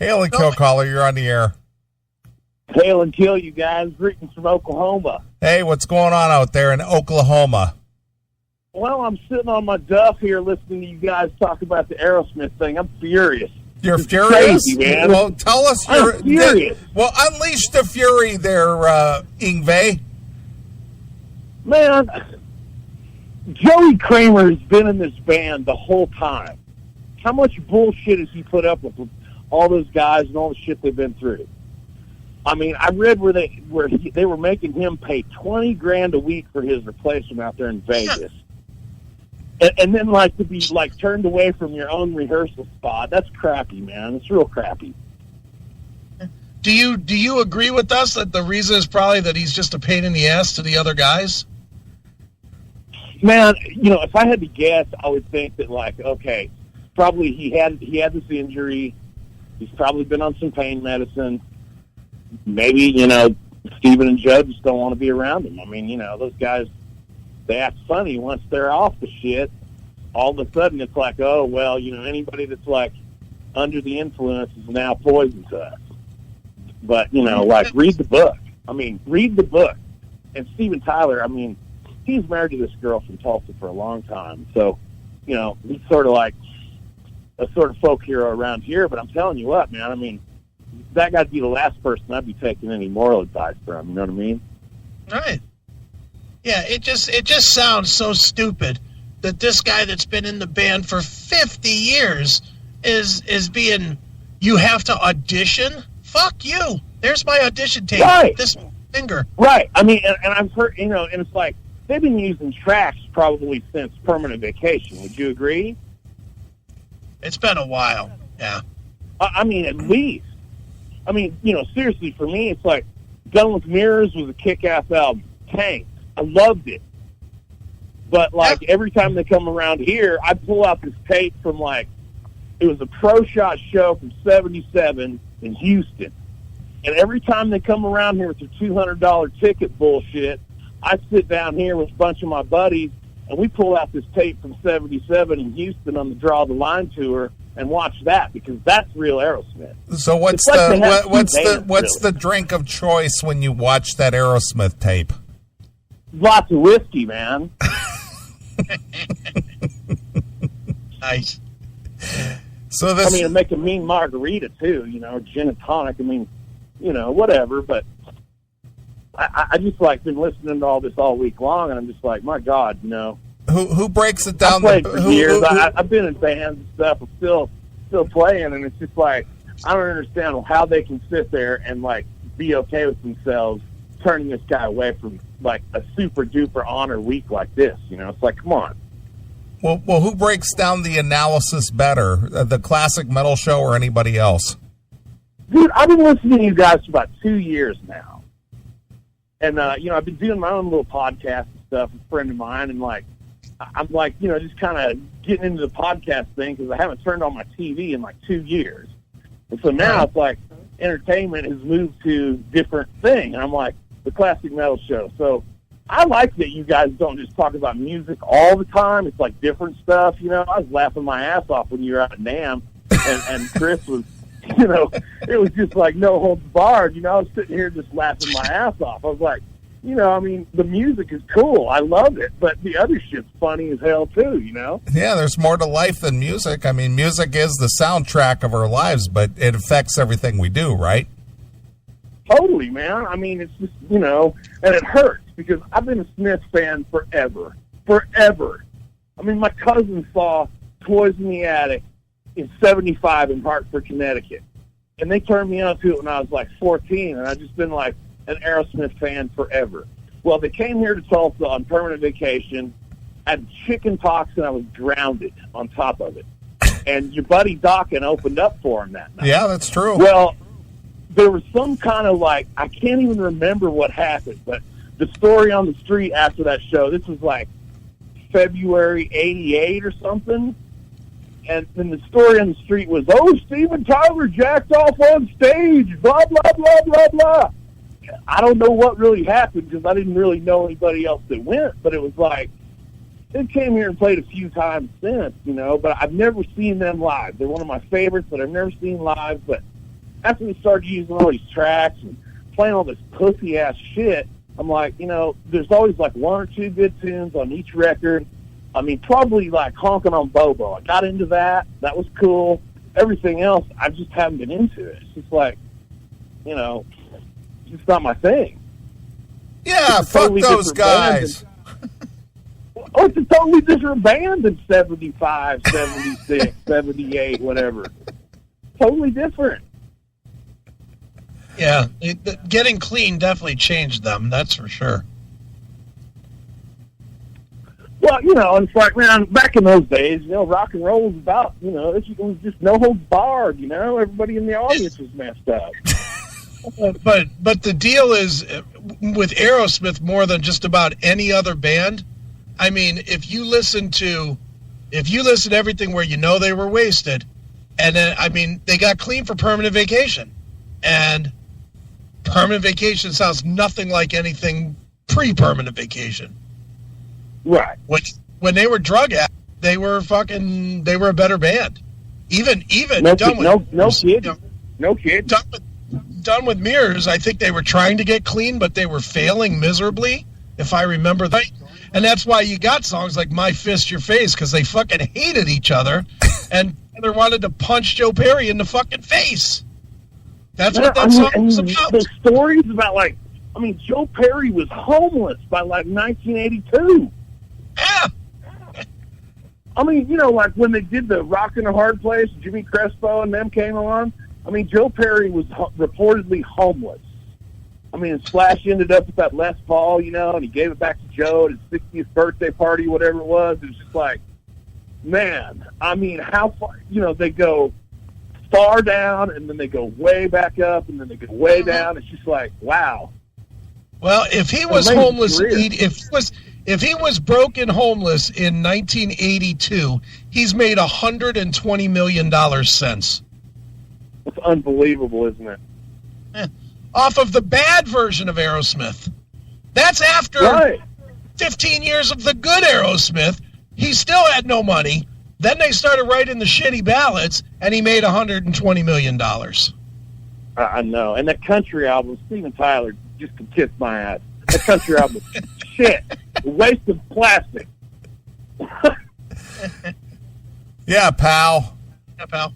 Hail and kill, caller. You're on the air. Hail and kill, you guys. Greetings from Oklahoma. Hey, what's going on out there in Oklahoma? Well, I'm sitting on my duff here listening to you guys talk about the Aerosmith thing. I'm furious. You're it's furious? Crazy, man. Well, tell us I'm furious. Well, unleash the fury there, Yngwie. Man, Joey Kramer has been in this band the whole time. How much bullshit has he put up with all those guys and all the shit they've been through? I mean, I read where they were making him pay $20,000 a week for his replacement out there in Vegas, and then like to be like turned away from your own rehearsal spot. That's crappy, man. It's real crappy. Do you agree with us that the reason is probably that he's just a pain in the ass to the other guys? Man, you know, if I had to guess, I would think that like, okay, probably he had this injury. He's probably been on some pain medicine. Maybe, you know, Steven and Joe just don't want to be around him. I mean, you know, those guys, they act funny once they're off the shit. All of a sudden it's like, oh, well, you know, anybody that's like under the influence is now poison to us. But, you know, like read the book. I mean, read the book. And Steven Tyler, I mean, he's married to this girl from Tulsa for a long time. So, you know, he's sort of like a sort of folk hero around here. But I'm telling you what, man, I mean, that guy'd be the last person I'd be taking any moral advice from. You know what I mean? Right. Yeah, it just sounds so stupid that this guy that's been in the band for 50 years is being, you have to audition? Fuck you. There's my audition tape. Right. This finger. Right. I mean, and I've heard, you know, and it's like, they've been using tracks probably since Permanent Vacation. Would you agree? It's been a while. Yeah. I mean, at least. I mean, you know, seriously, for me, it's like Done with Mirrors was a kick-ass album. Tank. I loved it. But, like, every time they come around here, I pull out this tape from, like, it was a Pro Shot show from 77 in Houston. And every time they come around here with their $200 ticket bullshit, I sit down here with a bunch of my buddies, and we pull out this tape from 77 in Houston on the Draw the Line tour, and watch that because that's real Aerosmith. So what's the drink of choice when you watch that Aerosmith tape? Lots of whiskey, man. Nice. So this, I mean, make a mean margarita too, you know, gin and tonic. I mean, you know, whatever. But I just like been listening to all this all week long, and I'm just like, my God, you know. Who breaks it down? I played for years. I've been in bands and stuff. I'm still playing, and it's just like I don't understand how they can sit there and like be okay with themselves turning this guy away from like a super duper honor week like this. You know, it's like, come on. Well, who breaks down the analysis better, the Classic Metal Show or anybody else? Dude, I've been listening to you guys for about 2 years now, and you know, I've been doing my own little podcast and stuff with a friend of mine, and like. I'm like, you know, just kind of getting into the podcast thing because I haven't turned on my TV in like 2 years. And so now it's like entertainment has moved to different thing. And I'm like, the Classic Metal Show. So I like that you guys don't just talk about music all the time. It's like different stuff. You know, I was laughing my ass off when you were out at NAMM and Chris was, you know, it was just like no holds barred. You know, I was sitting here just laughing my ass off. I was like, you know, I mean, the music is cool. I love it. But the other shit's funny as hell, too, you know? Yeah, there's more to life than music. I mean, music is the soundtrack of our lives, but it affects everything we do, right? Totally, man. I mean, it's just, you know, and it hurts because I've been a Smith fan forever. Forever. I mean, my cousin saw Toys in the Attic in 75 in Hartford, Connecticut. And they turned me on to it when I was like 14, and I've just been like, an Aerosmith fan forever. Well, they came here to Tulsa on Permanent Vacation. I had chicken pox and I was drowned on top of it. And your buddy Dawkins opened up for him that night. Yeah, that's true. Well, there was some kind of like, I can't even remember what happened, but the story on the street after that show, this was like February 88 or something. And then the story on the street was, oh, Steven Tyler jacked off on stage, blah, blah, blah, blah, blah. I don't know what really happened because I didn't really know anybody else that went, but it was like, they came here and played a few times since, you know, but I've never seen them live. They're one of my favorites, but I've never seen live, but after we started using all these tracks and playing all this pussy-ass shit, I'm like, there's always like one or two good tunes on each record. I mean, probably like Honkin' on Bobo. I got into that. That was cool. Everything else, I just haven't been into it. It's just like, it's just not my thing. Yeah, fuck totally those guys. It's a totally different band than 75, 76, 78, whatever. Totally different. Yeah, getting clean definitely changed them, that's for sure. Well, and it's like, man, back in those days, rock and roll was about, it was just no holds barred, everybody in the audience was messed up. But the deal is, with Aerosmith more than just about any other band, I mean, if you listen to everything where they were wasted, and then, I mean, they got clean for Permanent Vacation. And Permanent Vacation sounds nothing like anything pre-Permanent Vacation. Right. When they were drug addicts, they were a better band. Even no done kid. No kid. Done with Mirrors, I think they were trying to get clean, but they were failing miserably, if I remember right. And that's why you got songs like My Fist, Your Face, because they fucking hated each other, and they wanted to punch Joe Perry in the fucking face. That's what that song was about. The stories about, Joe Perry was homeless by, 1982. Yeah. I mean, when they did the Rockin' a Hard Place, Jimmy Crespo and them came on, I mean, Joe Perry was reportedly homeless. I mean, Slash ended up with that Les Paul, and he gave it back to Joe at his 60th birthday party, whatever it was. It was just like, man, I mean, how far, they go far down, and then they go way back up, and then they go way down. It's just like, wow. Well, if he was homeless, if he was broke and homeless in 1982, he's made $120 million since. It's unbelievable, isn't it? Off of the bad version of Aerosmith. That's after 15 years of the good Aerosmith. He still had no money. Then they started writing the shitty ballads, and he made $120 million. I know. And that country album, Steven Tyler just could kiss my ass. That country album, shit. A waste of plastic. Yeah, pal. Yeah, pal.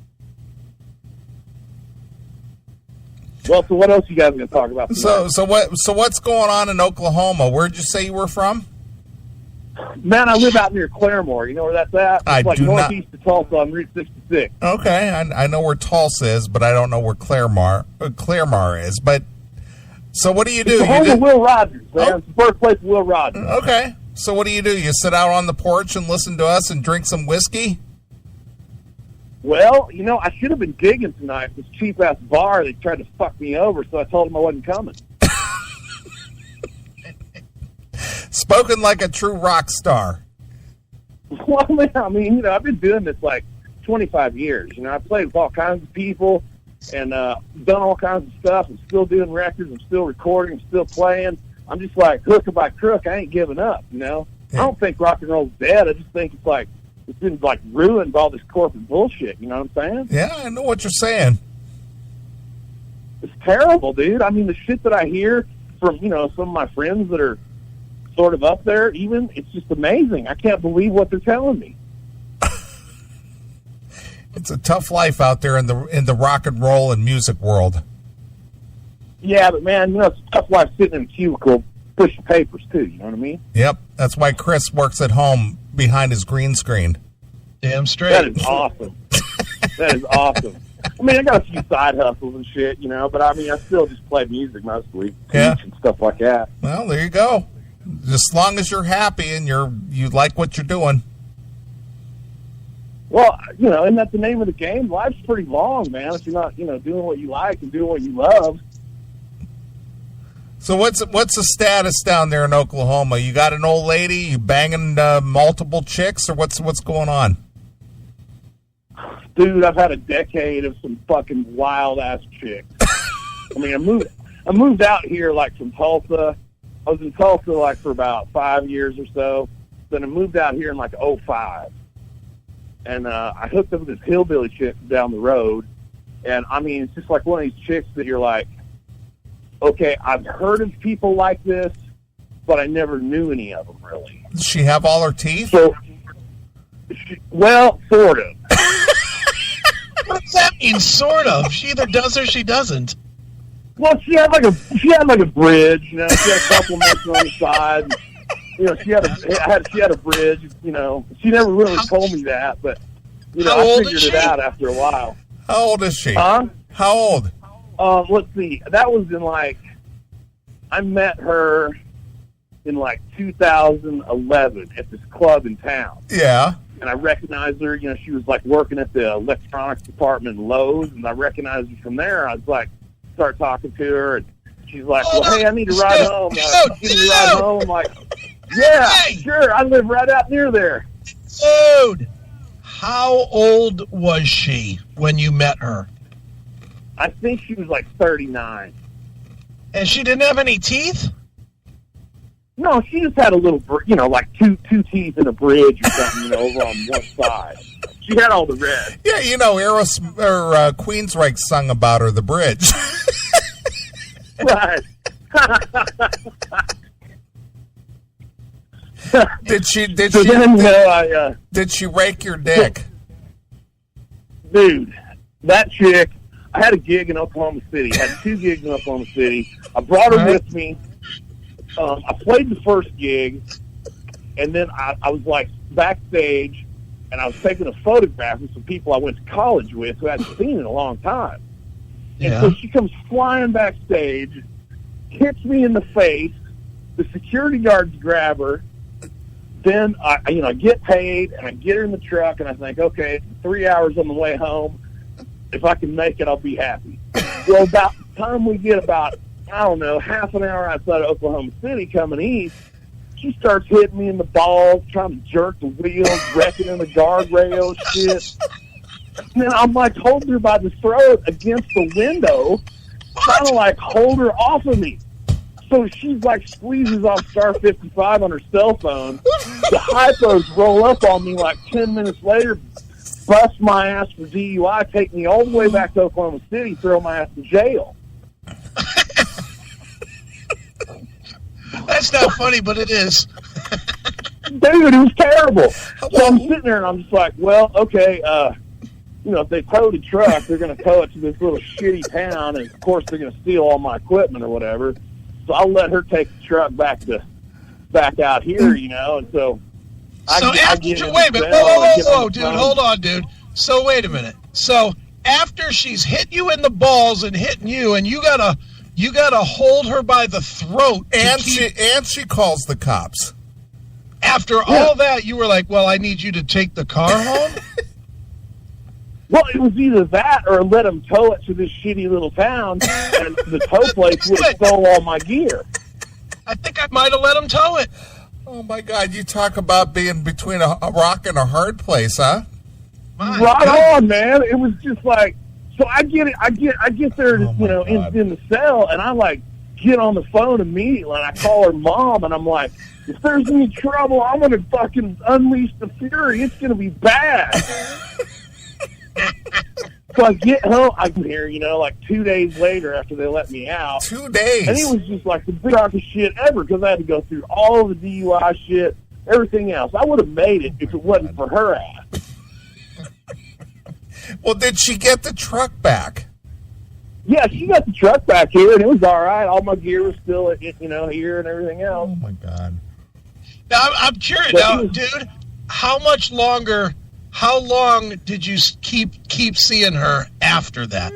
Well, so what else you guys going to talk about tonight? So what's going on in Oklahoma? Where'd you say you were from? Man, I live out near Claremore. You know where that's at? It's northeast of Tulsa on Route 66. Okay, I know where Tulsa is, but I don't know where Claremore is. But so what do you do? It's the home of Will Rogers, man. It's the birthplace of Will Rogers. Okay, so what do? You sit out on the porch and listen to us and drink some whiskey? Well, I should have been gigging tonight at this cheap-ass bar. They tried to fuck me over, so I told them I wasn't coming. Spoken like a true rock star. Well, I mean, I've been doing this 25 years. I've played with all kinds of people and done all kinds of stuff. I'm still doing records. I'm still recording. I'm still playing. I'm just hook or by crook. I ain't giving up, Yeah. I don't think rock and roll's dead. I just think it's been ruined by all this corporate bullshit. You know what I'm saying? Yeah, I know what you're saying. It's terrible, dude. I mean, the shit that I hear from, some of my friends that are sort of up there, even, it's just amazing. I can't believe what they're telling me. It's a tough life out there in the rock and roll and music world. Yeah, but man, it's a tough life sitting in a cubicle pushing papers too. You know what I mean? Yep, that's why Chris works at home behind his green screen. Damn straight. That is awesome. That is awesome. I mean, I got a few side hustles and shit, but I mean, I still just play music mostly, and stuff like that. Well, there you go. As long as you're happy and you like what you're doing. Well, isn't that the name of the game? Life's pretty long, man. If you're not, doing what you like and doing what you love. So what's the status down there in Oklahoma? You got an old lady? You banging multiple chicks, or what's going on? Dude, I've had a decade of some fucking wild ass chicks. I mean, I moved out here from Tulsa. I was in Tulsa for about 5 years or so. Then I moved out here in 2005. And I hooked up with this hillbilly chick down the road. And I mean, it's just like one of these chicks that you're like, okay, I've heard of people like this, but I never knew any of them really. Does she have all her teeth? So, well, sort of. What does that mean, sort of? She either does or she doesn't. Well, she had like a bridge, you know. She had a couple missing on the side. You know, she had a bridge. You know, she never really told me that, but you know, I figured it out after a while. How old is she? Huh? How old? Let's see. That was in like, I met her in like 2011 at this club in town. Yeah. And I recognized her. You know, she was like working at the electronics department in Lowe's, and I recognized her from there. I was like, start talking to her, and she's like, well, hey, I need to ride home. Give me a ride home. I'm like, yeah, sure. I live right out near there. Dude, how old was she when you met her? I think she was like 39. And she didn't have any teeth? No, she just had a little, you know, like two teeth in a bridge or something, you know, over on one side. She had all the red. Yeah, you know, Queensryche sung about her, The Bridge. Right. Did she rake your dick? Dude, that chick, I had a gig in Oklahoma City. I had 2 gigs in Oklahoma City. I brought her with me. I played the first gig, and then I was like backstage, and I was taking a photograph of some people I went to college with who I hadn't seen in a long time. Yeah. And so she comes flying backstage, hits me in the face. The security guards grab her. Then I get paid, and I get her in the truck, and I think, okay, 3 hours on the way home. If I can make it, I'll be happy. Well, about the time we get about, I don't know, half an hour outside of Oklahoma City coming east, she starts hitting me in the balls, trying to jerk the wheels, wrecking in the guardrails, shit. And then I'm like holding her by the throat against the window, trying to like hold her off of me. So she's like squeezes off star 55 on her cell phone. The hypos roll up on me like 10 minutes later, bust my ass for DUI, take me all the way back to Oklahoma City, throw my ass in jail. That's not funny, but it is. Dude, it was terrible. So I'm sitting there and I'm just like, well, okay, you know, if they towed a truck, they're going to tow it to this little shitty town, and of course they're going to steal all my equipment or whatever. So I'll let her take the truck back out here, you know, and so wait a minute, whoa, dude, hold on, dude. So wait a minute. So after she's hit you in the balls and hitting you, and you gotta hold her by the throat, and she calls the cops. After all that, you were like, well, I need you to take the car home? Well, it was either that or let them tow it to this shitty little town, and the tow place would have stole all my gear. I think I might have let them tow it. Oh my God! You talk about being between a rock and a hard place, huh? Right on, man. It was just like, so I get there, you know, in the cell, and I like get on the phone immediately, and I call her mom, and I'm like, if there's any trouble, I'm gonna fucking unleash the fury. It's gonna be bad. So I get home, I'm here, you know, like 2 days later after they let me out. 2 days? And it was just like the biggest crock of shit ever, because I had to go through all the DUI shit, everything else. I would have made it if it wasn't for her ass. Well, did she get the truck back? Yeah, she got the truck back here, and it was all right. All my gear was still, you know, here and everything else. Oh, my God. Now, I'm curious, dude, how long did you keep seeing her after that?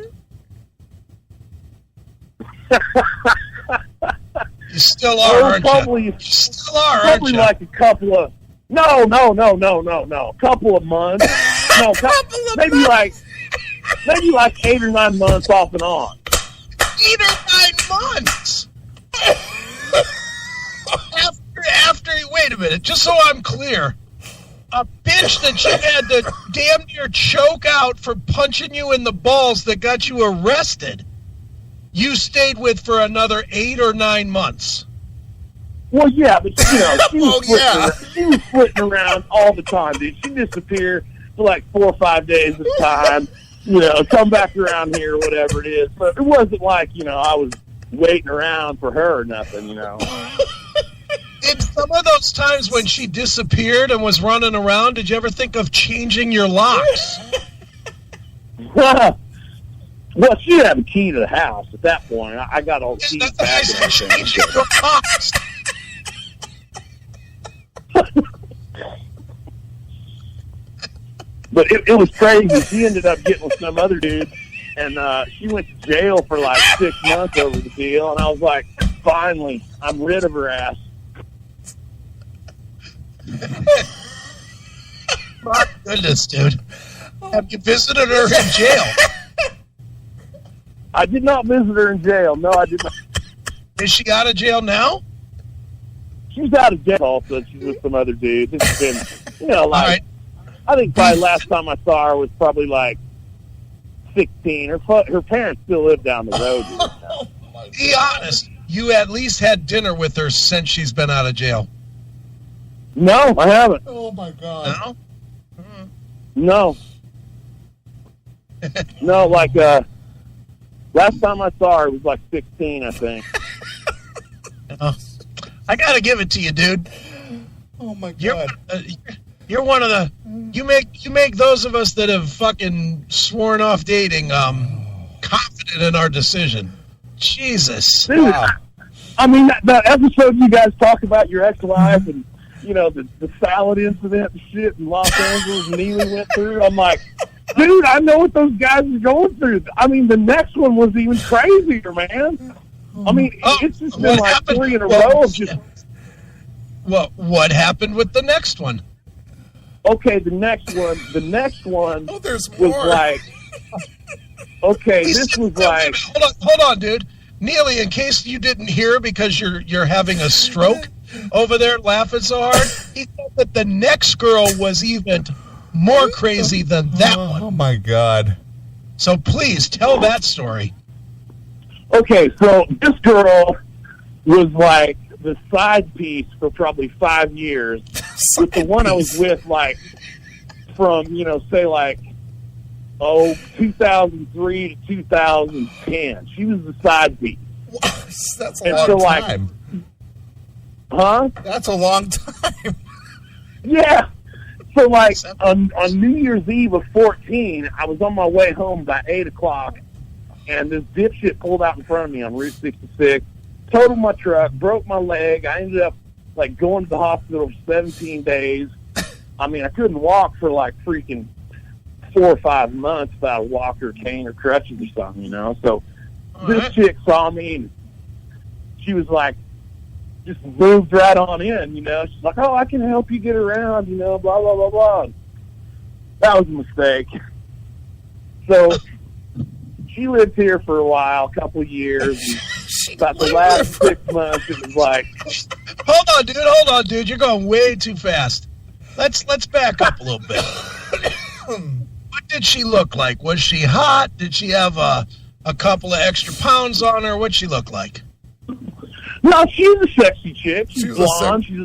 You still are, aren't you? You still are, aren't you? Probably like a couple of... No. Couple of months. No, maybe like 8 or 9 months off and on. 8 or 9 months? After, wait a minute, just so I'm clear, a bitch that you had to damn near choke out for punching you in the balls that got you arrested, you stayed with for another 8 or 9 months. Well, yeah, but you know, she was flitting around all the time, dude. She disappeared for like 4 or 5 days at a time. come back around here, whatever it is. But it wasn't like, I was waiting around for her or nothing, In some of those times when she disappeared and was running around, did you ever think of changing your locks? Well, she didn't have a key to the house at that point. I got all the keys back. Changing your locks. But it was crazy. She ended up getting with some other dude, and she went to jail for like 6 months over the deal. And I was like, finally, I'm rid of her ass. My goodness, dude. Have you visited her in jail? I did not visit her in jail. No, I did not. Is she out of jail now? She's out of jail also. She's with some other dude. It's been, All right. I think probably last time I saw her was probably like 16. Her parents still live down the road. Be honest. You at least had dinner with her since she's been out of jail. No, I haven't. Oh, my God. No? No, like last time I saw her was like 16, I think. I got to give it to you, dude. Oh, my God. You're one of the... You make those of us that have fucking sworn off dating confident in our decision. Jesus. Dude, wow. I mean, that episode you guys talk about your ex-wife and, the salad incident and shit in Los Angeles and Neeley went through, I'm like, dude, I know what those guys are going through. I mean, the next one was even crazier, man. I mean, it's just been like 3 in a row of just... What happened with the next one? Okay, the next one there's was more. like, okay, this was like... Hold on, dude. Neeley, in case you didn't hear because you're having a stroke over there laughing so hard, he said that the next girl was even more crazy than that one. Oh, my God. So please, tell that story. Okay, so this girl was like the side piece for probably 5 years with the one I was with, like, from, say, like, 2003 to 2010. She was the side piece. That's a long time. Huh? That's a long time. Yeah. So, like, on New Year's Eve of 14, I was on my way home by 8 o'clock, and this dipshit pulled out in front of me on Route 66, totaled my truck, broke my leg. I ended up, like, going to the hospital for 17 days. I mean, I couldn't walk for, like, freaking 4 or 5 months without a walker, cane, or crutches or something, So this chick saw me, and she was like, just moved right on in, She's like, oh, I can help you get around, blah, blah, blah, blah. That was a mistake. So she lived here for a while, a couple of years. About the last 6 months, it was like... Hold on, dude. You're going way too fast. Let's back up a little bit. What did she look like? Was she hot? Did she have a couple of extra pounds on her? What'd she look like? No, she was a sexy chick. She's blonde. She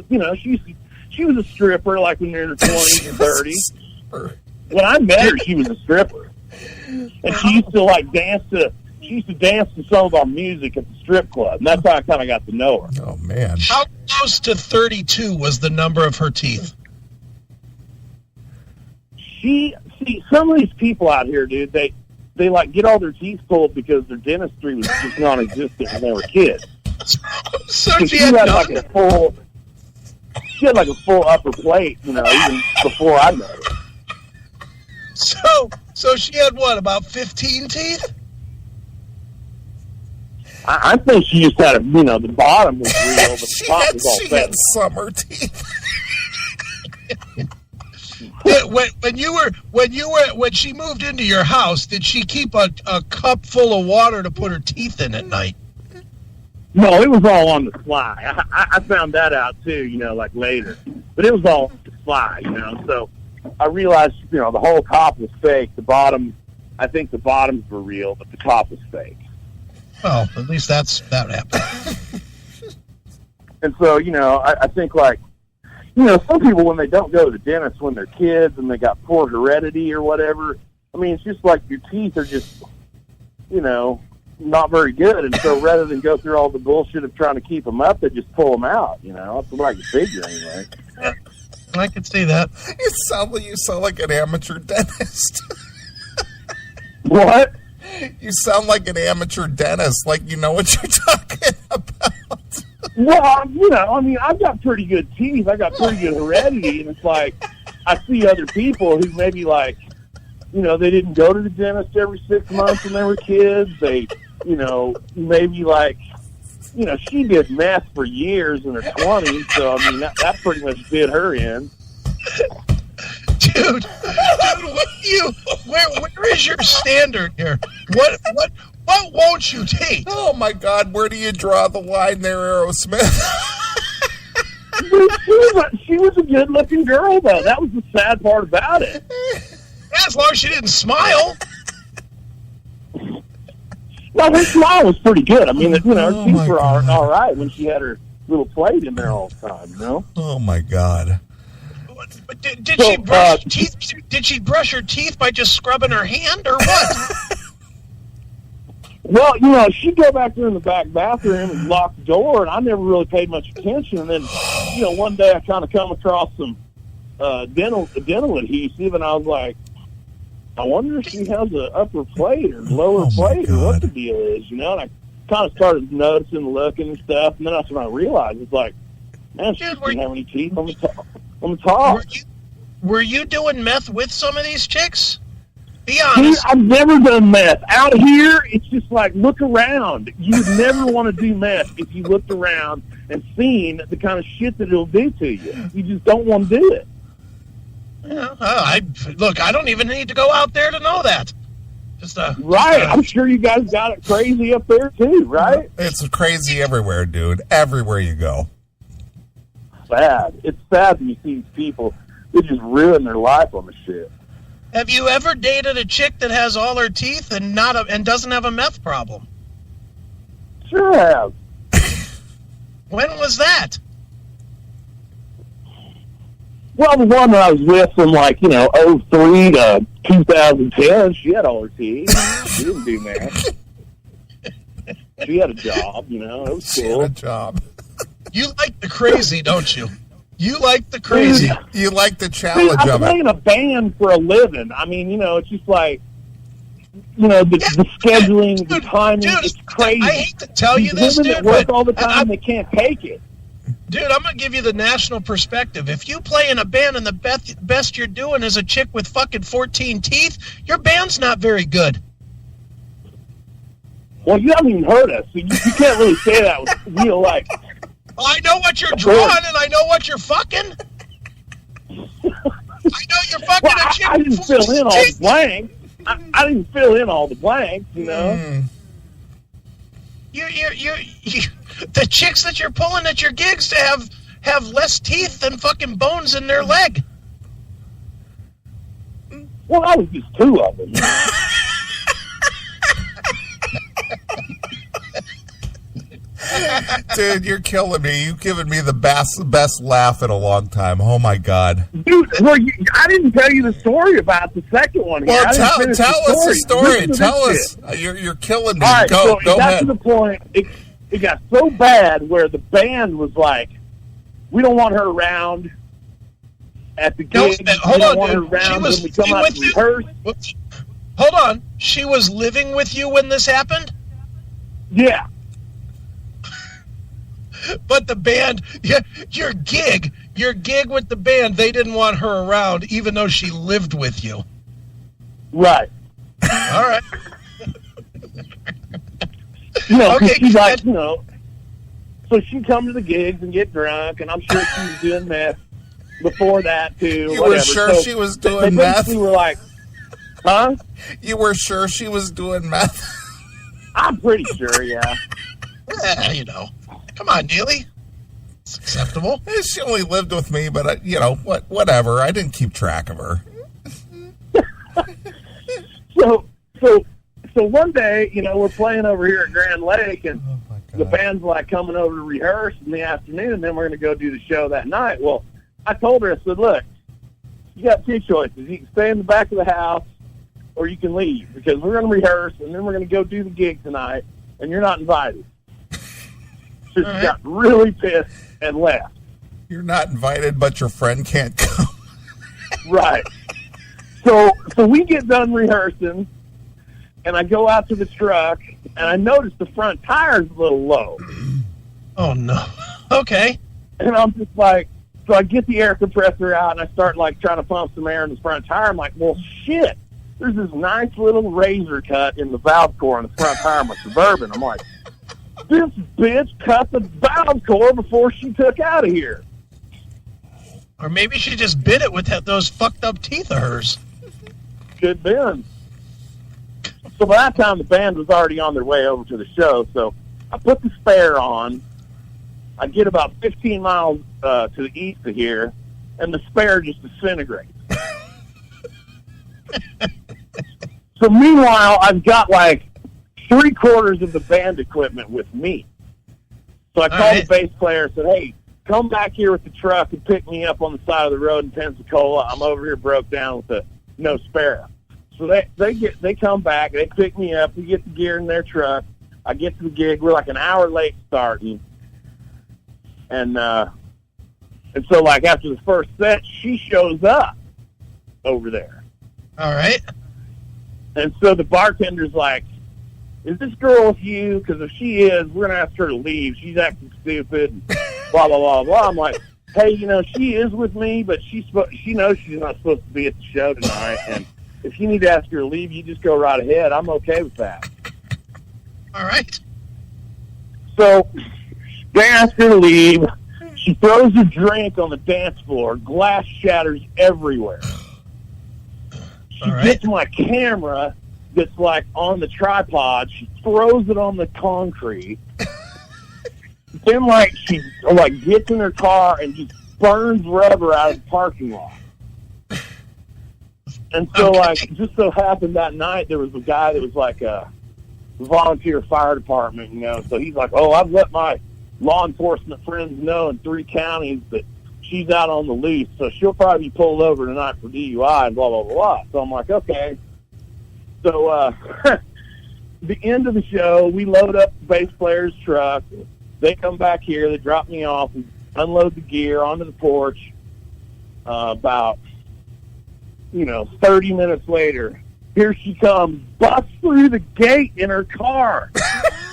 was a stripper, like when you're in her 20s and 30s. When I met her, she was a stripper, and she used to dance to some of our music at the strip club, and that's how I kind of got to know her. Oh man! How close to 32 was the number of her teeth? Some of these people out here, dude, they get all their teeth pulled because their dentistry was just non-existent when they were kids. So she had like a full upper plate, even before I met her. So she had what, about 15 teeth? I think she just had the bottom was real, but the top was all fake. She had summer teeth. When she moved into your house, did she keep a cup full of water to put her teeth in at night? No, it was all on the fly. I found that out too, later. But it was all on the fly, So I realized, the whole top was fake. The bottom, I think the bottoms were real, but the top was fake. Well, at least that happened. And so, I think some people, when they don't go to the dentist when they're kids and they got poor heredity or whatever, I mean, it's just like your teeth are just, you know, not very good. And so rather than go through all the bullshit of trying to keep them up, they just pull them out, you know. That's what I can figure anyway. I could see that. You sound like an amateur dentist. What? You sound like an amateur dentist, like you know what you're talking about. Well, you know, I mean, I've got pretty good teeth. I got pretty good heredity, and it's like I see other people who maybe like, you know, they didn't go to the dentist every 6 months when they were kids. They, you know, maybe like, you know, she did meth for years in her 20s, so I mean that pretty much did her in. Dude, where is your standard here? What won't you take? Oh my God, where do you draw the line there, Aerosmith? She was a good-looking girl, though. That was the sad part about it. As long as she didn't smile. Well, her smile was pretty good. I mean, you know, her teeth were all right when she had her little plate in there all the time, you know? Oh my God. But did she brush teeth? Did she brush her teeth by just scrubbing her hand, or what? Well, you know, she'd go back there in the back bathroom and lock the door, and I never really paid much attention. And then, you know, one day I kind of come across some dental adhesive, and I was like, I wonder if she has an upper plate or lower plate or what the deal is, you know? And I kind of started noticing, looking and stuff, and then that's when I realized, it's like, man, she didn't have any teeth on the top. Were you doing meth with some of these chicks? Be honest. I've never done meth. Out here, it's just like, look around. You'd never want to do meth if you looked around and seen the kind of shit that it'll do to you. You just don't want to do it. Yeah, I don't even need to go out there to know that. Right. I'm sure you guys got it crazy up there, too, right? It's crazy everywhere, dude. Everywhere you go. Sad. It's sad when you see these people, they just ruin their life on the shit. Have you ever dated a chick that has all her teeth and doesn't have a meth problem? Sure have. When was that? Well, the one that I was with from, like, you know, 03 to 2010, she had all her teeth. She didn't do that. She had a job, you know. It was cool. She had a job. You like the crazy, don't you? You like the crazy. You like the challenge of it. I play in a band for a living. I mean, you know, it's just like, you know, the scheduling, the timing, it's crazy. I hate to tell you this, women dude, that work all the time, they can't take it. Dude, I'm going to give you the national perspective. If you play in a band and the best you're doing is a chick with fucking 14 teeth, your band's not very good. Well, you haven't even heard us, so you can't really say that with real life. I know what you're drawing, and I know what you're fucking. I know you're fucking a chick. I didn't fill in all the blanks. I didn't fill in all the blanks, you know. You the chicks that you're pulling at your gigs to have less teeth than fucking bones in their leg. Well, that was just two of them. Dude, you're killing me. You've given me the best laugh in a long time. Oh, my God. Dude, well, I didn't tell you the story about the second one. Well, tell us the story. Tell us. You're killing me. All right, go so it got ahead. to the point, it got so bad where the band was like, we don't want her around at the gig. Hold on, want her dude. around She was when we come out to rehearse. Hold on. She was living with you when this happened? Yeah. But the band, your gig with the band, they didn't want her around, even though she lived with you. Right. All right. You know, okay, she's like, you know, so she'd come to the gigs and get drunk, and I'm sure she was doing meth before that, too. You were sure she was doing meth? They were like, huh? You were sure she was doing meth? I'm pretty sure, yeah. Yeah, you know. Come on, Neeley. It's acceptable. She only lived with me, but, you know, whatever. I didn't keep track of her. So one day, you know, we're playing over here at Grand Lake, and the band's like coming over to rehearse in the afternoon, and then we're going to go do the show that night. Well, I told her, I said, look, you got two choices. You can stay in the back of the house or you can leave, because we're going to rehearse, and then we're going to go do the gig tonight, and you're not invited. So she got really pissed and left. You're not invited, but your friend can't come. Right. So we get done rehearsing, and I go out to the truck, and I notice the front tire's a little low. Oh, no. Okay. And I'm just like, so I get the air compressor out, and I start, like, trying to pump some air in the front tire. I'm like, well, shit. There's this nice little razor cut in the valve core on the front tire of my Suburban. I'm like, this bitch cut the valve core before she took out of here. Or maybe she just bit it with those fucked up teeth of hers. Could have been. So by that time, the band was already on their way over to the show. So I put the spare on. I get about 15 miles to the east of here, and the spare just disintegrates. So meanwhile, I've got like 3/4 of the band equipment with me. So I called the bass player and said, hey, come back here with the truck and pick me up on the side of the road in Pensacola. I'm over here broke down with no spare. So they come back, they pick me up, we get the gear in their truck. I get to the gig, we're like an hour late starting. And so like after the first set, she shows up over there. All right. And so the bartender's like, is this girl with you? Because if she is, we're going to ask her to leave. She's acting stupid. And blah, blah, blah, blah. I'm like, hey, she is with me, but she knows she's not supposed to be at the show tonight. And if you need to ask her to leave, you just go right ahead. I'm okay with that. All right. So they ask her to leave. She throws a drink on the dance floor. Glass shatters everywhere. She gets my camera that's like on the tripod. She throws it on the concrete. Then she gets in her car and just burns rubber out of the parking lot. And so just so happened that night there was a guy that was like a volunteer fire department, so he's like, oh, I've let my law enforcement friends know in 3 counties that she's out on the loose, so she'll probably be pulled over tonight for DUI and blah, blah, blah. So I'm like, okay. So the end of the show, we load up the bass player's truck. They come back here. They drop me off and unload the gear onto the porch. About, 30 minutes later, here she comes, busts through the gate in her car.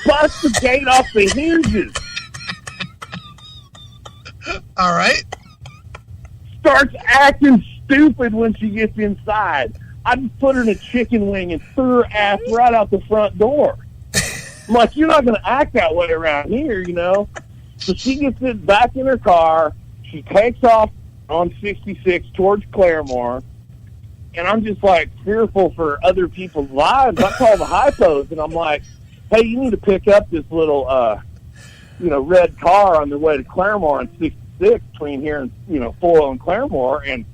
Busts the gate off the hinges. All right. Starts acting stupid when she gets inside. I just put her in a chicken wing and threw her ass right out the front door. I'm like, you're not going to act that way around here, So she gets it back in her car. She takes off on 66 towards Claremore. And I'm just, fearful for other people's lives. I call the hypos, and I'm like, hey, you need to pick up this little, red car on the way to Claremore on 66 between here and, Foyle and Claremore. And,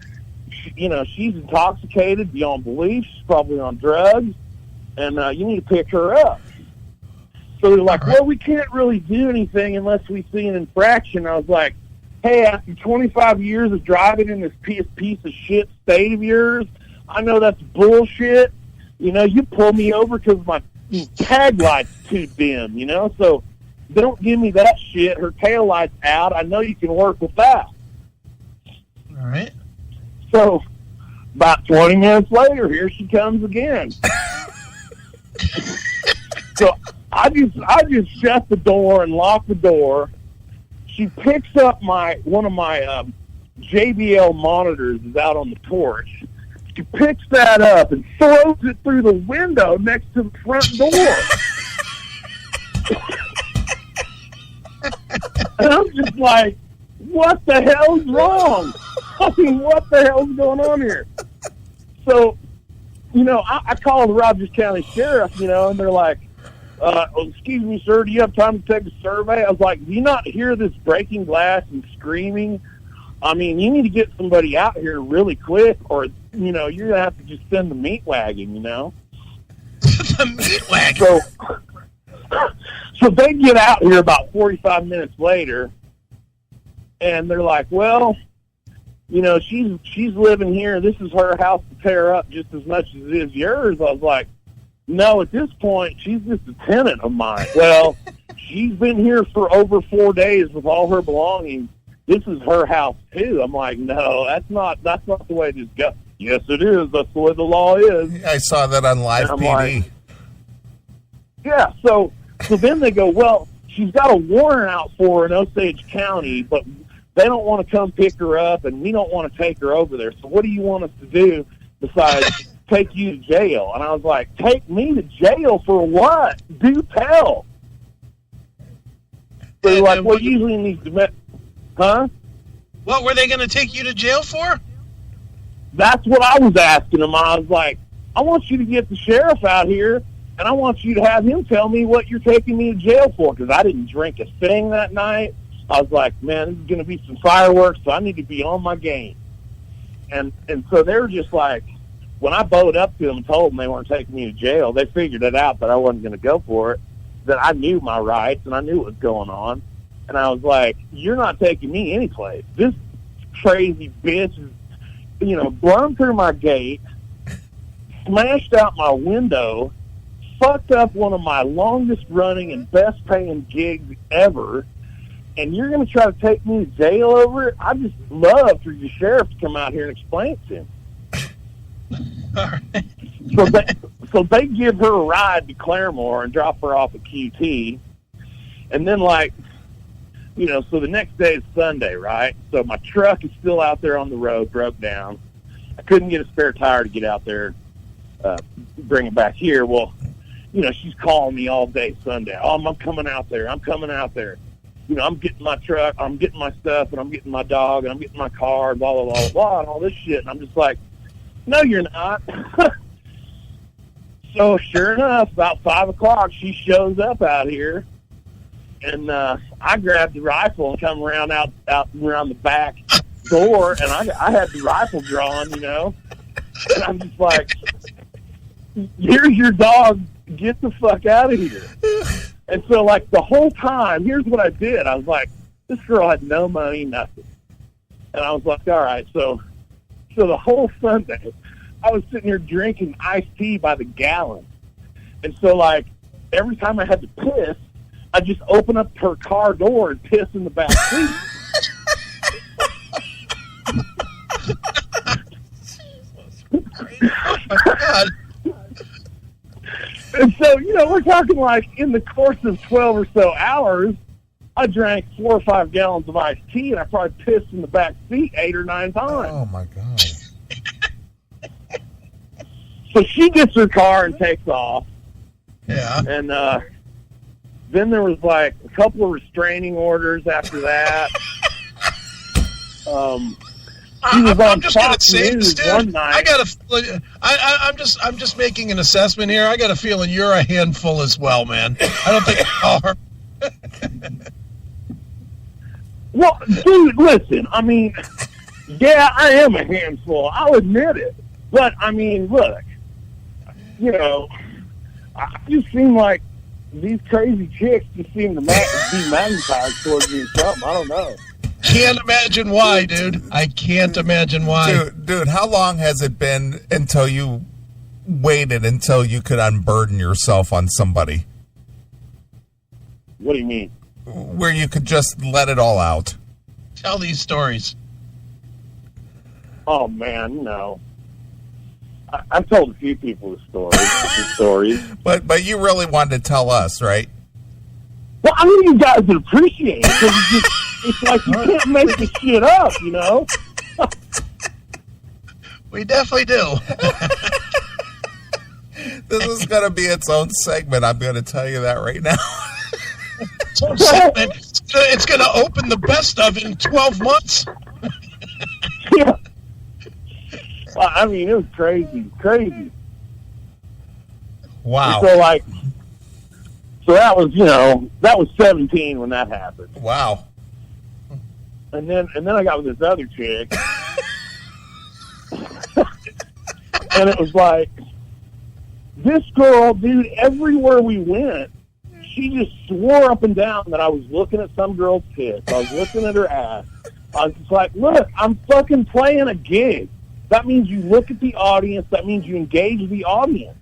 she's intoxicated beyond belief. She's probably on drugs. And you need to pick her up. So they're like, well, we can't really do anything unless we see an infraction. I was like, hey, after 25 years of driving in this piece of shit state of yours, I know that's bullshit. You pull me over because my tag light's too dim, So don't give me that shit. Her tail light's out. I know you can work with that. All right. So about 20 minutes later, here she comes again. So I just shut the door and lock the door. She picks up one of my JBL monitors is out on the porch. She picks that up and throws it through the window next to the front door. And I'm just like, what the hell's wrong? I mean, what the hell's going on here? So, I called the Rogers County Sheriff, and they're like, excuse me, sir, do you have time to take a survey? I was like, do you not hear this breaking glass and screaming? I mean, you need to get somebody out here really quick, or, you're going to have to just send the meat wagon, The meat wagon? So they get out here about 45 minutes later, and they're like, well, you know, she's living here. This is her house to tear up just as much as it is yours. I was like, no, at this point, she's just a tenant of mine. Well, she's been here for over 4 days with all her belongings. This is her house too. I'm like, no, that's not the way this goes. Yes, it is. That's the way the law is. I saw that on Live PD. Like, yeah, so then they go, well, she's got a warrant out for her in Osage County, but they don't want to come pick her up, and we don't want to take her over there. So what do you want us to do besides take you to jail? And I was like, take me to jail for what? Do tell. So they're like, well, usually in these huh? What were they going to take you to jail for? That's what I was asking them. I was like, I want you to get the sheriff out here, and I want you to have him tell me what you're taking me to jail for, because I didn't drink a thing that night. I was like, man, this is going to be some fireworks, so I need to be on my game. And so they were just like, when I bowed up to them and told them they weren't taking me to jail, they figured it out that I wasn't going to go for it, that I knew my rights and I knew what was going on. And I was like, you're not taking me anyplace. This crazy bitch is, you know, blown through my gate, smashed out my window, fucked up one of my longest running and best paying gigs ever, and you're going to try to take me to jail over it? I'd just love for your sheriff to come out here and explain it to him. All right. So they give her a ride to Claremore and drop her off at QT. And then, like, you know, so the next day is Sunday, right? So my truck is still out there on the road, broke down. I couldn't get a spare tire to get out there, bring it back here. Well, you know, she's calling me all day Sunday. Oh, I'm coming out there. I'm coming out there. You know, I'm getting my truck, I'm getting my stuff, and I'm getting my dog, and I'm getting my car, and blah, blah, blah, blah, and all this shit. And I'm just like, no, you're not. So sure enough, about 5 o'clock, she shows up out here, and I grabbed the rifle and come around out around the back door, and I had the rifle drawn, you know, and I'm just like, here's your dog, get the fuck out of here. And so, like, the whole time, here's what I did. I was like, this girl had no money, nothing. And I was like, all right, so the whole Sunday, I was sitting here drinking iced tea by the gallon. And so, like, every time I had to piss, I'd just open up her car door and piss in the back seat. Oh, my God. And so, you know, we're talking like in the course of 12 or so hours, I drank 4 or 5 gallons of iced tea, and I probably pissed in the back seat 8 or 9 times. Oh, my God. So she gets her car and takes off. Yeah. And then there was like a couple of restraining orders after that. I'm just gonna say this, dude. One night. I'm just making an assessment here. I got a feeling you're a handful as well, man. I don't think you are. Well, dude, listen. I mean, yeah, I am a handful. I'll admit it. But I mean, look, you know, I just seem like these crazy chicks just seem to be magnetized towards me or something. I don't know. Can't imagine why, dude. I can't imagine why. Dude, how long has it been until you waited until you could unburden yourself on somebody? What do you mean? Where you could just let it all out. Tell these stories. Oh, man, no. I've told a few people the stories. But you really wanted to tell us, right? Well, I mean, you guys would appreciate it, because it's like you can't make this shit up, you know? We definitely do. This is going to be its own segment. I'm going to tell you that right now. It's going to open the best of in 12 months. Yeah. Well, I mean, it was crazy. Wow. And so that was, you know, that was 17 when that happened. Wow. And then I got with this other chick. And it was like, this girl, dude, everywhere we went, she just swore up and down that I was looking at some girl's tits. I was looking at her ass. I was just like, look, I'm fucking playing a gig. That means you look at the audience. That means you engage the audience.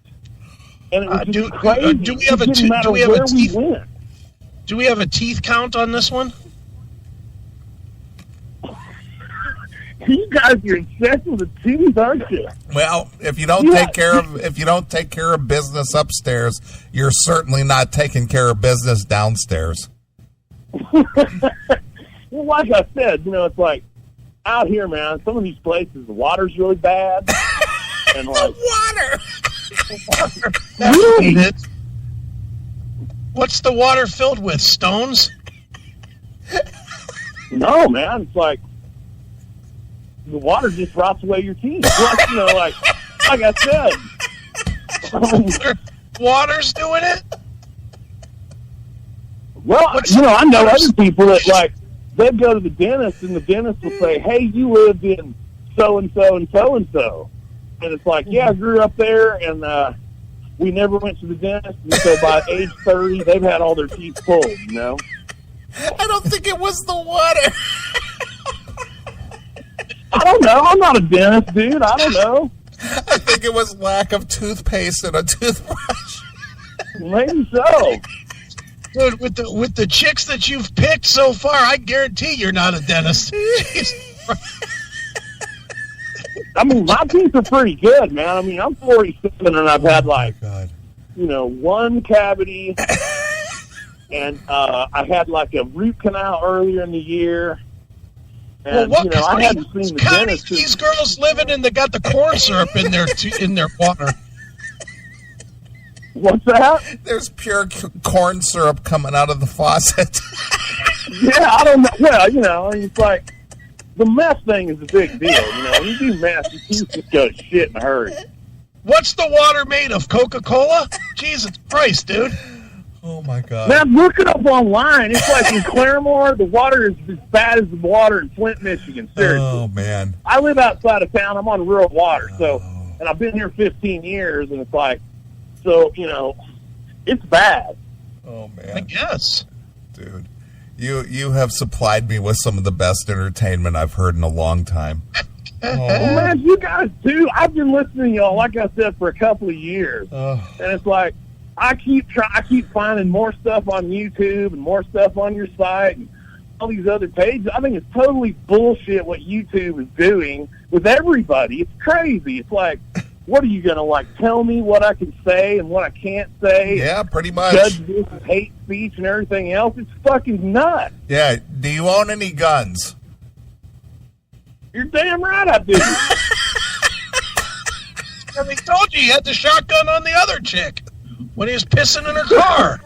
And it was just crazy. Do we have a teeth? Do we have a teeth count on this one? You guys are obsessed with the teeth, aren't you? Well, if you don't take care of business upstairs, you're certainly not taking care of business downstairs. Well, like I said, it's like out here, man. Some of these places, the water's really bad, and like water. Really? What's the water filled with? Stones? No, man. It's like the water just rots away your teeth. Like I said. Water's doing it? Well, I know other people that, like, they'd go to the dentist, and the dentist will say, hey, you lived in so-and-so and so-and-so. And it's like, yeah, I grew up there, and we never went to the dentist. And so by age 30, they've had all their teeth pulled, I don't think it was the water. I don't know. I'm not a dentist, dude. I don't know. I think it was lack of toothpaste and a toothbrush. Maybe so. Dude, with the chicks that you've picked so far, I guarantee you're not a dentist. I mean, my teeth are pretty good, man. I mean, I'm 47 and I've had one cavity, and I had like a root canal earlier in the year. And, well, what I hadn't seen the dentist. These girls living in, they got the corn syrup in their water. What's that? There's pure corn syrup coming out of the faucet. Yeah, I don't know. Well, it's like the mess thing is a big deal. When you do mess, your teeth just go to shit in a hurry. What's the water made of? Coca-Cola? Jesus Christ, dude. Oh, my God. Man, look it up online. It's like in Claremore, the water is as bad as the water in Flint, Michigan. Seriously. Oh, man. I live outside of town. I'm on rural water. And I've been here 15 years, and it's like, it's bad. Oh, man. I guess. Dude, you have supplied me with some of the best entertainment I've heard in a long time. Well, man, you guys too. I've been listening to y'all, like I said, for a couple of years. And it's like, I keep finding more stuff on YouTube and more stuff on your site and all these other pages. I think it's totally bullshit what YouTube is doing with everybody. It's crazy. It's like, what are you going to, tell me what I can say and what I can't say? Yeah, pretty much. Judge this as hate speech and everything else. It's fucking nuts. Yeah. Do you own any guns? You're damn right I do. I told you he had the shotgun on the other chick when he was pissing in her car.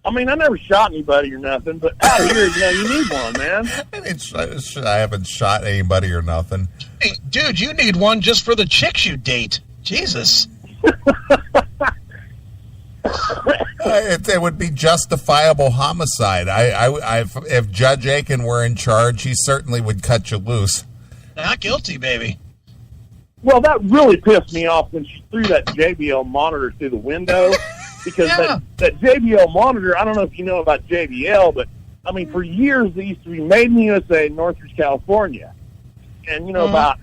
I never shot anybody or nothing, but out here, you need one, man. I haven't shot anybody or nothing. Hey, dude, you need one just for the chicks you date. Jesus. It would be justifiable homicide. If Judge Aiken were in charge, he certainly would cut you loose. Not guilty, baby. Well, that really pissed me off when she threw that JBL monitor through the window. Because that JBL monitor, I don't know if you know about JBL, but, for years they used to be made in the USA in Northridge, California. And, about,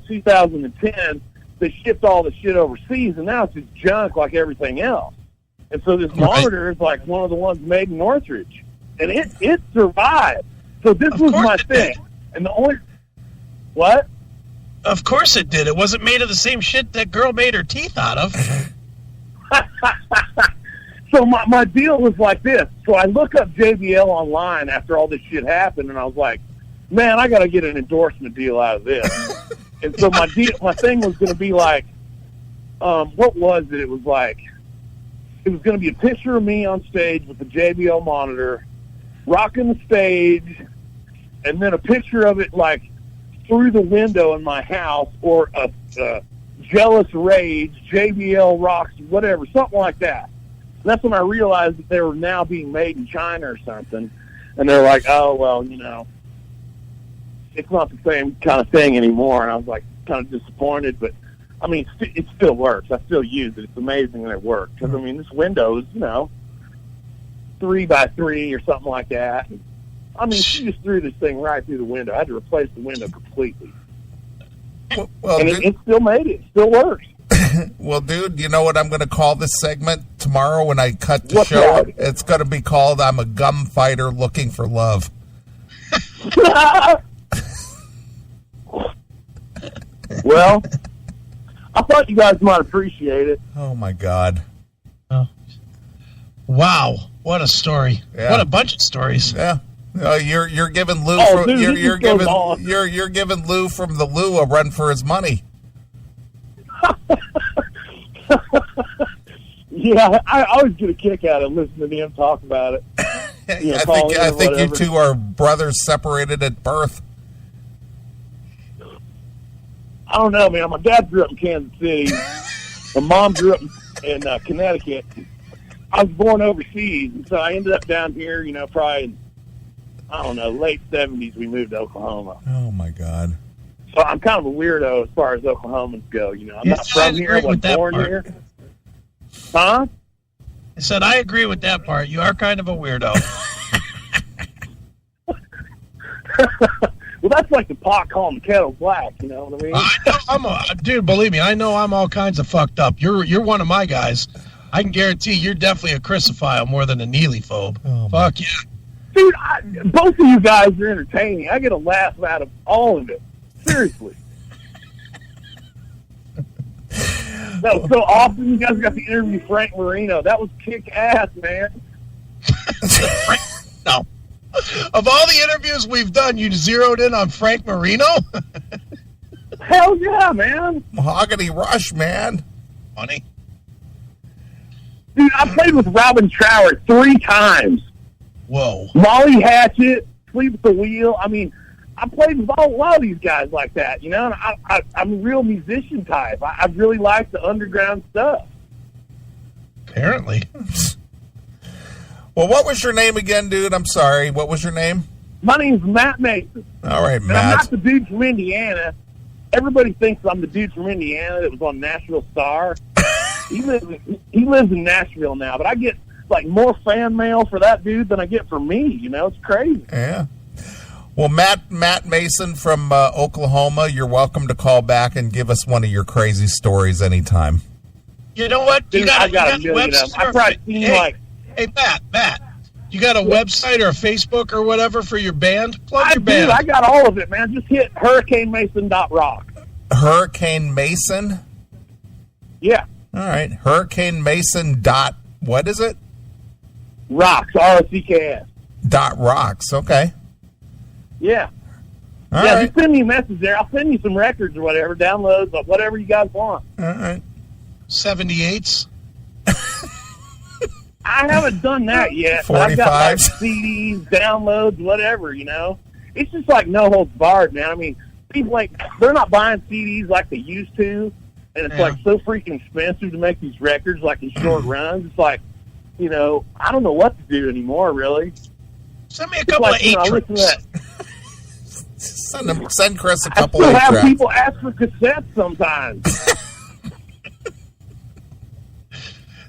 2010, they shipped all the shit overseas, and now it's just junk like everything else. And so this monitor is like one of the ones made in Northridge. And it survived. So this was my thing. And the only... What? Of course it did. It wasn't made of the same shit that girl made her teeth out of. So my deal was like this. So I look up JBL online after all this shit happened, and I was like, man, I got to get an endorsement deal out of this. And so my thing was going to be like, what was it? It was going to be a picture of me on stage with the JBL monitor, rocking the stage, and then a picture of it through the window in my house, or a Jealous Rage, JBL rocks, whatever, something like that. And that's when I realized that they were now being made in China or something. And they're like, oh, well, it's not the same kind of thing anymore. And I was kind of disappointed, but it still works. I still use it. It's amazing that it works. Because, this window is, 3x3 or something like that. I mean, she just threw this thing right through the window. I had to replace the window completely. Well, and it still made it. It still works. Well, dude, you know what I'm going to call this segment tomorrow when I cut the What's show? that? It's going to be called I'm a Gumfighter Looking for Love. Well, I thought you guys might appreciate it. Oh, my God. Oh. Wow. What a story. Yeah. What a bunch of stories. Yeah. You're giving Lou Dude, you're this goes giving on. you're giving Lou from the Lou a run for his money. Yeah, I always get a kick out of listening to him talk about it. You know, I think you whatever. two are brothers separated at birth. I don't know, man. My dad grew up in Kansas City. My mom grew up in Connecticut. I was born overseas, and so I ended up down here, you know, probably in, I don't know, late 70s we moved to Oklahoma. Oh, my God. So I'm kind of a weirdo as far as Oklahomans go, you know. I'm Yes, not from I here. I agree with wasn't that born part. here. Huh? I said, I agree with that part. You are kind of a weirdo. Well, that's like the pot calling the kettle black, you know what I mean? I know dude, believe me, I know I'm all kinds of fucked up. You're one of my guys. I can guarantee you're definitely a Chrisophile more than a Neely phobe. Oh, Fuck yeah. Dude, both of you guys are entertaining. I get a laugh out of all of it. Seriously. That was so awesome. You guys got to interview Frank Marino. That was kick-ass, man. No. Of all the interviews we've done, you zeroed in on Frank Marino? Hell yeah, man. Mahogany Rush, man. Funny. Dude, I played with Robin Trower 3 times. Whoa. Molly Hatchet, Sleep at the Wheel. I mean, I played with a lot of these guys like that, you know? And I'm a real musician type. I really like the underground stuff. Apparently. Well, what was your name again, dude? I'm sorry. What was your name? My name's Matt Mason. All right, And I'm Matt. not the dude from Indiana. Everybody thinks I'm the dude from Indiana that was on Nashville Star. He lives in Nashville now, but I get like more fan mail for that dude than I get for me. You know, it's crazy. Yeah. Well, Matt Mason from Oklahoma, you're welcome to call back and give us one of your crazy stories anytime. You know what? Dude, I got a million of them. I've probably seen Hey, Matt, you got a website or a Facebook or whatever for your band? Plug your band. I got all of it, man. Just hit hurricanemason.rock. Hurricane Mason? Yeah. All right. Hurricane Mason what is it? Rocks, ROCKS. .rocks. Okay. Yeah. All yeah, right. just send me a message there. I'll send you some records or whatever, downloads, or whatever you guys want. All right. 78s? I haven't done that yet. But I've got like 45s. CDs, downloads, whatever, you know. It's just like no holds barred, man. I mean, people they're not buying CDs like they used to, and it's like so freaking expensive to make these records like in short runs. It's like, you know, I don't know what to do anymore, really. Send me a couple of 8 I listen to tracks. that. Send Chris a I couple still of have tracks. people ask for cassettes sometimes.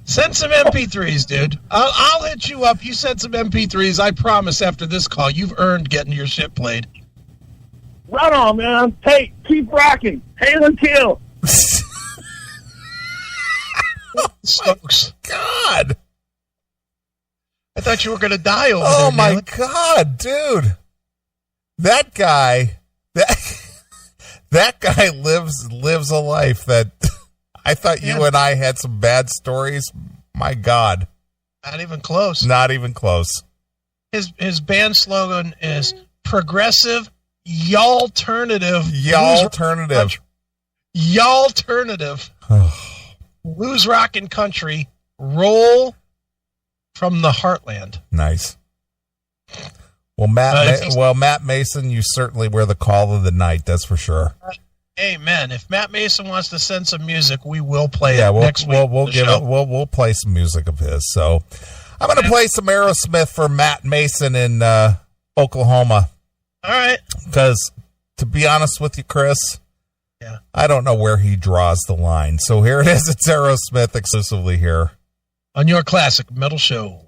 Send some MP3s, dude. I'll hit you up. You send some MP3s. I promise after this call, you've earned getting your shit played. Right on, man. Hey, keep rocking. Hail and kill. Stokes. God. I thought you were going to die over Oh, there, my Neely. God, dude. That guy, that guy lives a life that I thought you and I had some bad stories. My God. Not even close. Not even close. His band slogan is progressive y'alternative. Y'alternative. Y'alternative. Blues rockin' country. Roll from the heartland. Nice. Well, Matt Mason, you certainly were the call of the night. That's for sure. Amen. If Matt Mason wants to send some music, we will play it we'll, next week. We'll play some music of his. So I'm going to play some Aerosmith for Matt Mason in Oklahoma. All right. Because to be honest with you, Chris, I don't know where he draws the line. So here it is. It's Aerosmith exclusively here on your classic metal show.